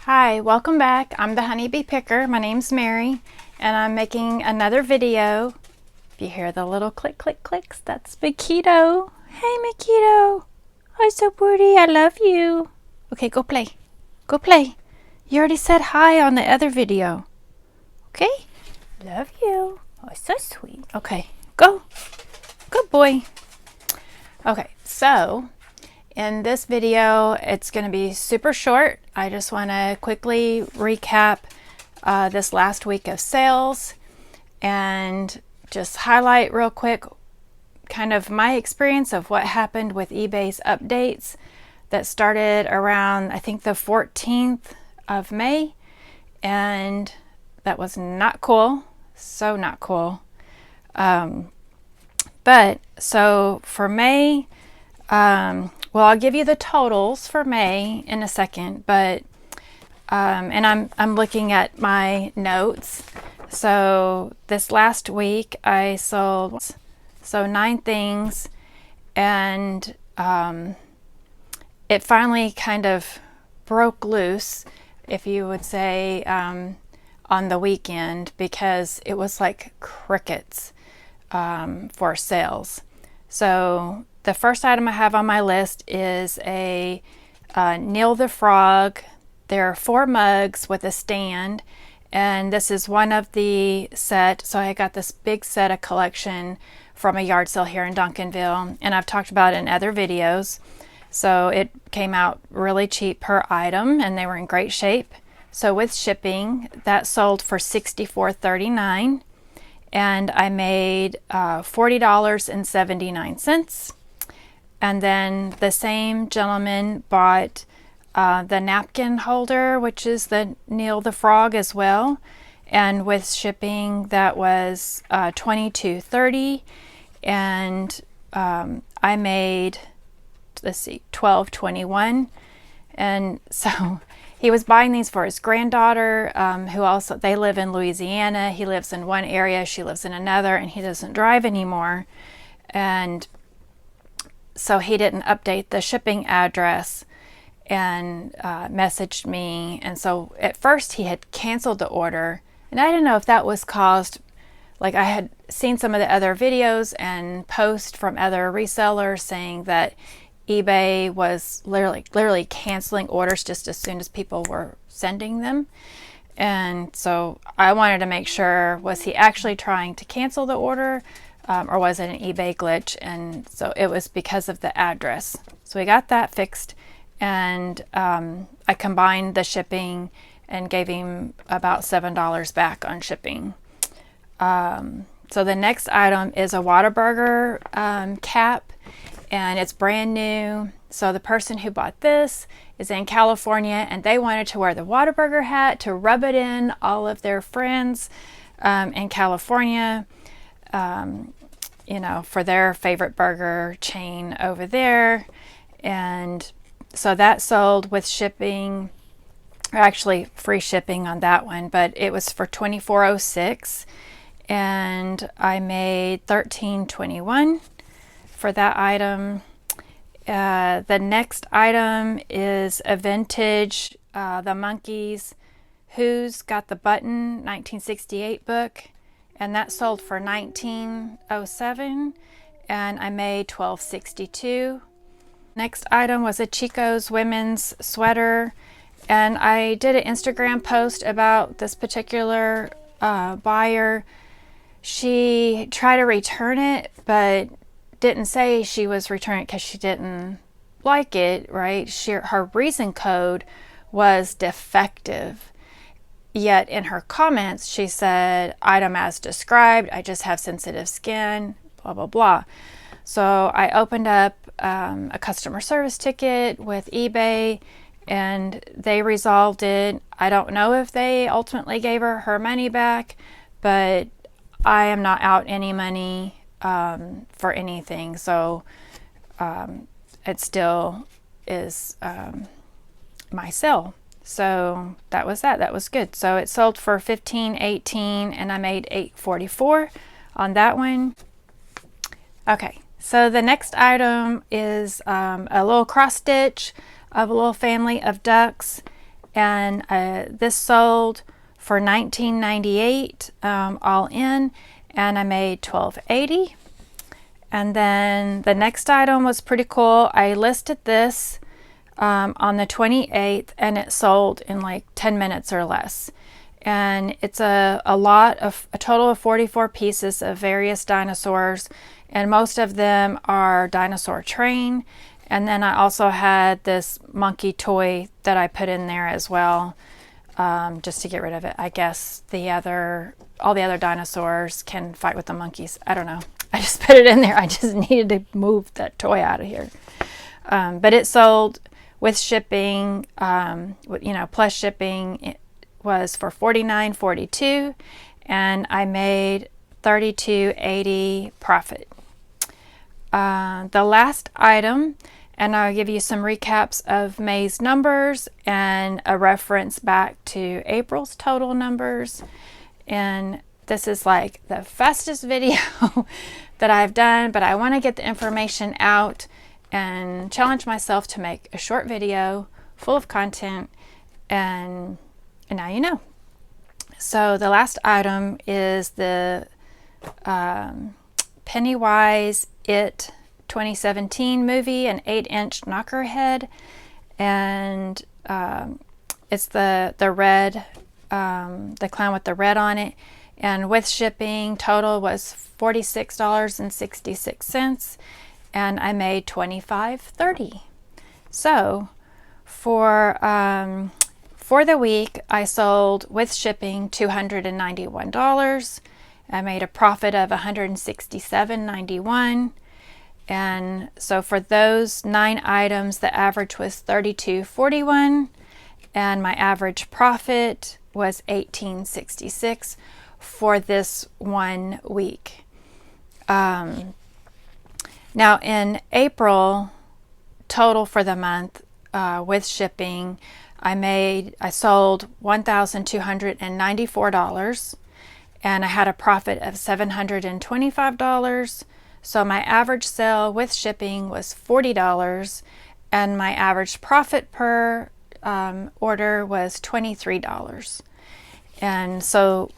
Hi, welcome back. I'm the honeybee picker. My name's Mary, and I'm making another video. If you hear the little click, click, clicks, that's Mikito. Hey, Mikito. Oh, so pretty. I love you. Okay, go play. Go play. You already said hi on the other video. Okay? Love you. Oh, so sweet. Okay, go. Good boy. Okay, so in this video, it's going to be super short. I just want to quickly recap this last week of sales and just highlight real quick kind of my experience of what happened with eBay's updates that started around, I think, the 14th of May. And that was not cool. So not cool. But so for May, well, I'll give you the totals for May in a second, but and I'm looking at my notes. So this last week I sold 9 things, and it finally kind of broke loose, if you would say, on the weekend, because it was like crickets for sales. So the first item I have on my list is a Neil the Frog. There are 4 mugs with a stand, and this is one of the set. So I got this big set of collection from a yard sale here in Duncanville, and I've talked about it in other videos. So it came out really cheap per item, and they were in great shape. So with shipping, that sold for $64.39, and I made $40.79. And then the same gentleman bought the napkin holder, which is the Neil the Frog as well. And with shipping, that was $22.30. And I made, let's see, $12.21. And so he was buying these for his granddaughter, who also, they live in Louisiana. He lives in one area, she lives in another, and he doesn't drive anymore. And so he didn't update the shipping address and messaged me. And so at first he had canceled the order, and I didn't know if that was caused, like I had seen some of the other videos and posts from other resellers saying that eBay was literally canceling orders just as soon as people were sending them. And so I wanted to make sure, was he actually trying to cancel the order? Or was it an eBay glitch? And so it was because of the address. So we got that fixed, and I combined the shipping and gave him about $7 back on shipping. So the next item is a Whataburger cap, and it's brand new. So the person who bought this is in California, and they wanted to wear the Whataburger hat to rub it in all of their friends in California. You know, for their favorite burger chain over there. And so that sold with shipping, or actually free shipping on that one, but it was for $24.06, and I made $13.21 for that item. The next item is a vintage The Monkees Who's Got the Button 1968 book, and that sold for $19.07, and I made $12.62. Next item was a Chico's women's sweater, and I did an Instagram post about this particular buyer. She tried to return it, but didn't say she was returning it because she didn't like it, right? Her reason code was defective. Yet in her comments, she said, item as described, I just have sensitive skin, blah, blah, blah. So I opened up a customer service ticket with eBay, and they resolved it. I don't know if they ultimately gave her money back, but I am not out any money for anything. So it still is my sale. So that was that. That was good. So it sold for $15.18, and I made $8.44 on that one. Okay, so the next item is a little cross stitch of a little family of ducks, and this sold for $19.98 all in, and I made $12.80. And then the next item was pretty cool. I listed this on the 28th, and it sold in like 10 minutes or less. And it's a total of 44 pieces of various dinosaurs, and most of them are dinosaur train. And then I also had this monkey toy that I put in there as well, just to get rid of it. I guess all the other dinosaurs can fight with the monkeys. I don't know. I just put it in there. I just needed to move that toy out of here. But it sold with shipping, plus shipping. It was for $49.42, and I made $32.80 profit. The last item, and I'll give you some recaps of May's numbers and a reference back to April's total numbers. And this is like the fastest video that I've done, but I want to get the information out and challenge myself to make a short video full of content, and now you know. So the last item is the Pennywise It 2017 movie, an 8-inch knocker head, and it's the red, the clown with the red on it, and with shipping total was $46.66, and I made $25.30. So for the week, I sold with shipping $291. I made a profit of $167.91. And so for those 9 items, the average was $32.41, and my average profit was $18.66 for this 1 week. Now in April, total for the month with shipping, I sold $1,294, and I had a profit of $725. So my average sale with shipping was $40, and my average profit per order was $23. And so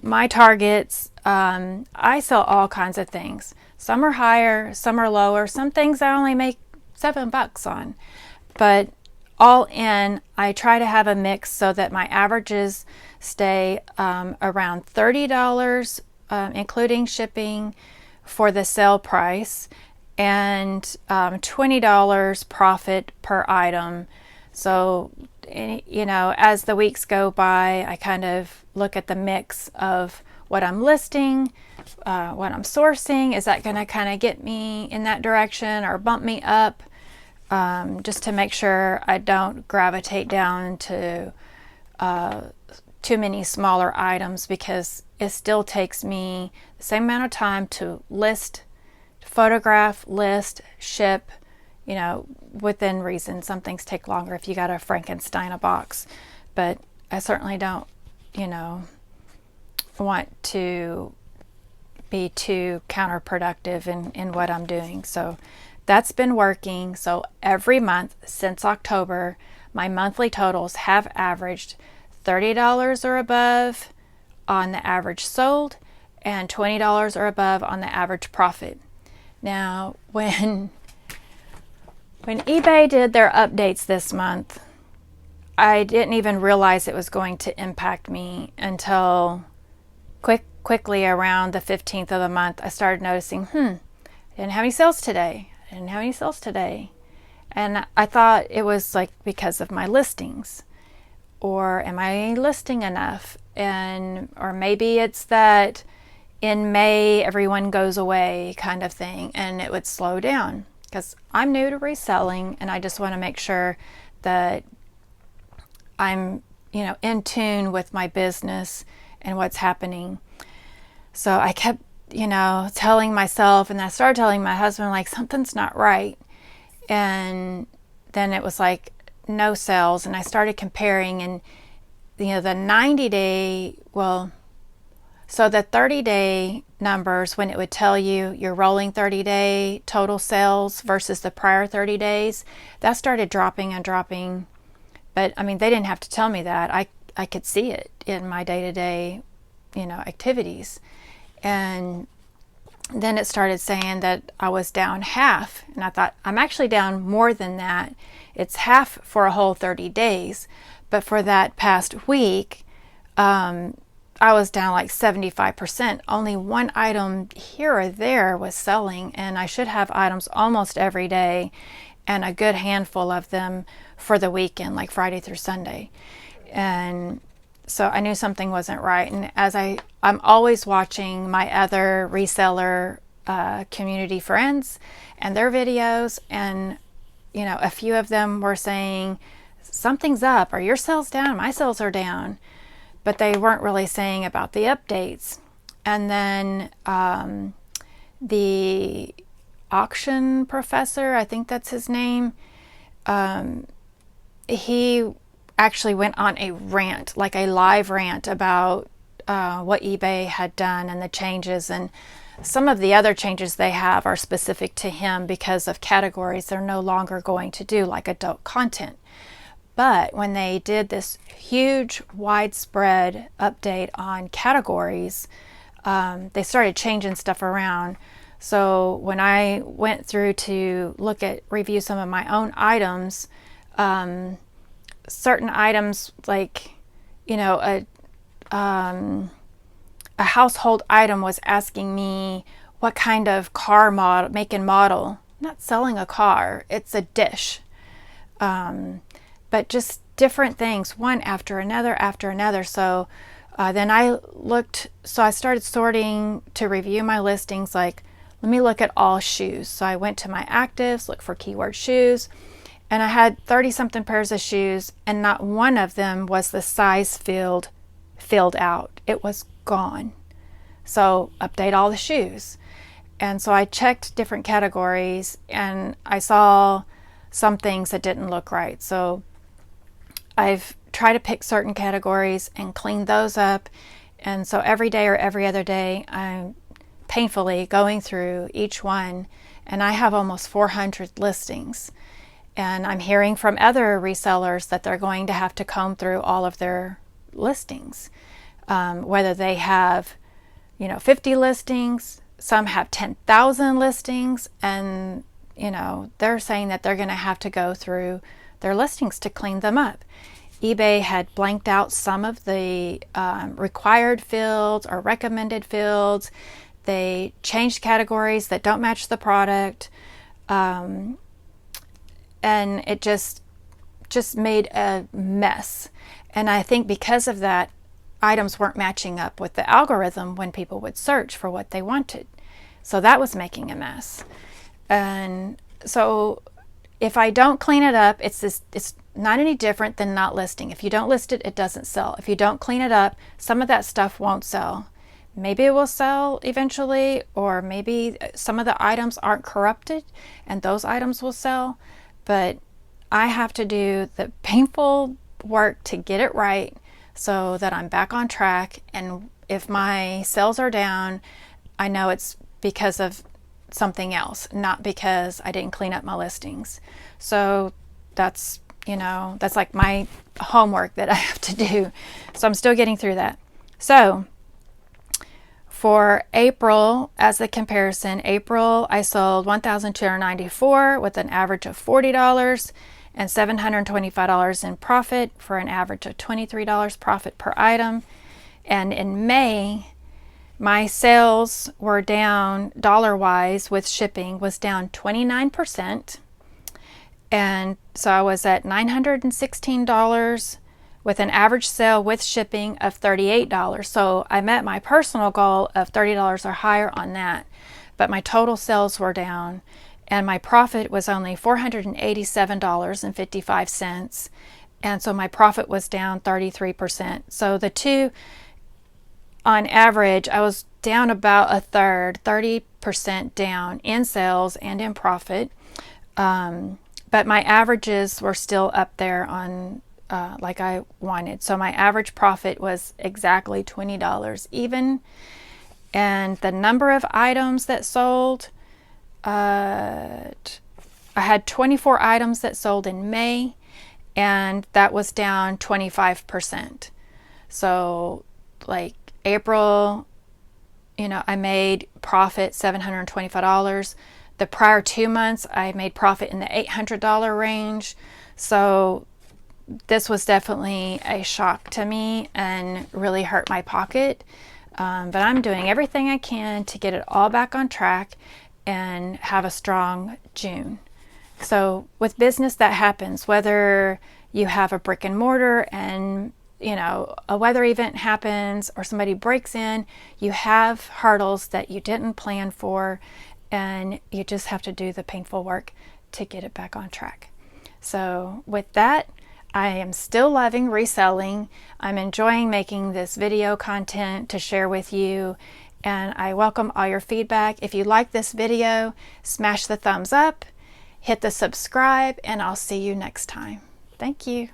my targets, I sell all kinds of things. Some are higher, some are lower. Some things I only make $7 on. But all in, I try to have a mix so that my averages stay around $30, including shipping, for the sale price, and $20 profit per item. So, as the weeks go by, I kind of look at the mix of what I'm listing, what I'm sourcing. Is that going to kind of get me in that direction or bump me up? Just to make sure I don't gravitate down to too many smaller items, because it still takes me the same amount of time to list, photograph, list, ship, within reason. Some things take longer if you got to Frankenstein a box, but I certainly don't, want to be too counterproductive in what I'm doing. So that's been working. So every month since October, my monthly totals have averaged $30 or above on the average sold, and $20 or above on the average profit. Now, when eBay did their updates this month, I didn't even realize it was going to impact me until quickly around the 15th of the month. I started noticing, I didn't have any sales today. And I thought it was like because of my listings. Or am I listing enough? Or maybe it's that in May everyone goes away kind of thing, and it would slow down, because I'm new to reselling, and I just want to make sure that I'm in tune with my business and what's happening. So I kept telling myself, and I started telling my husband, like, something's not right. And then it was like no sales, and I started comparing, and the 90-day, so the 30-day numbers, when it would tell you your rolling 30-day total sales versus the prior 30 days, that started dropping and dropping But I mean, they didn't have to tell me that. I could see it in my day-to-day, activities. And then it started saying that I was down half. And I thought, I'm actually down more than that. It's half for a whole 30 days. But for that past week, I was down like 75%. Only one item here or there was selling, and I should have items almost every day and a good handful of them for the weekend, like Friday through Sunday. And so I knew something wasn't right. And as I'm always watching my other reseller community friends and their videos, and a few of them were saying something's up, or your sales down, my sales are down, but they weren't really saying about the updates. And then the auction professor, I think that's his name, he actually went on a rant, like a live rant, about what eBay had done and the changes. And some of the other changes they have are specific to him because of categories they're no longer going to do, like adult content. But when they did this huge widespread update on categories, they started changing stuff around. So when I went through to review some of my own items, certain items, like, a household item was asking me what kind of car model, make and model. I'm not selling a car, it's a dish. But just different things, one after another after another. So then I started sorting to review my listings, like, let me look at all shoes. So I went to my actives, look for keyword shoes, and I had 30 something pairs of shoes, and not one of them was the size field filled out. It was gone. So update all the shoes. And so I checked different categories, and I saw some things that didn't look right. So I've tried to pick certain categories and clean those up. And so every day or every other day, I'm painfully going through each one, and I have almost 400 listings. And I'm hearing from other resellers that they're going to have to comb through all of their listings, whether they have 50 listings, some have 10,000 listings, and they're saying that they're going to have to go through their listings to clean them up. eBay had blanked out some of the required fields or recommended fields. They changed categories that don't match the product, and it just made a mess. And I think because of that, items weren't matching up with the algorithm when people would search for what they wanted. So that was making a mess. And so if I don't clean it up, it's not any different than not listing. If you don't list it, it doesn't sell. If you don't clean it up, some of that stuff won't sell. Maybe it will sell eventually, or maybe some of the items aren't corrupted and those items will sell. But I have to do the painful work to get it right so that I'm back on track. And if my sales are down, I know it's because of something else, not because I didn't clean up my listings. So that's like my homework that I have to do. So I'm still getting through that. So for April, as a comparison, April I sold 1,294 with an average of $40 and $725 in profit for an average of $23 profit per item. And in May, my sales were down dollar-wise with shipping, was down 29%. And so I was at $916 with an average sale with shipping of $38. So I met my personal goal of $30 or higher on that. But my total sales were down, and my profit was only $487.55. And so my profit was down 33%. So the two, on average, I was down about a third, 30% down in sales and in profit. But my averages were still up there on like I wanted. So my average profit was exactly $20 even. And the number of items that sold, I had 24 items that sold in May, and that was down 25%. So like April, I made profit $725. The prior 2 months, I made profit in the $800 range. So this was definitely a shock to me and really hurt my pocket. But I'm doing everything I can to get it all back on track and have a strong June. So with business, that happens, whether you have a brick and mortar and a weather event happens or somebody breaks in, you have hurdles that you didn't plan for, and you just have to do the painful work to get it back on track. So with that, I am still loving reselling. I'm enjoying making this video content to share with you, and I welcome all your feedback. If you like this video, smash the thumbs up, hit the subscribe, and I'll see you next time. Thank you.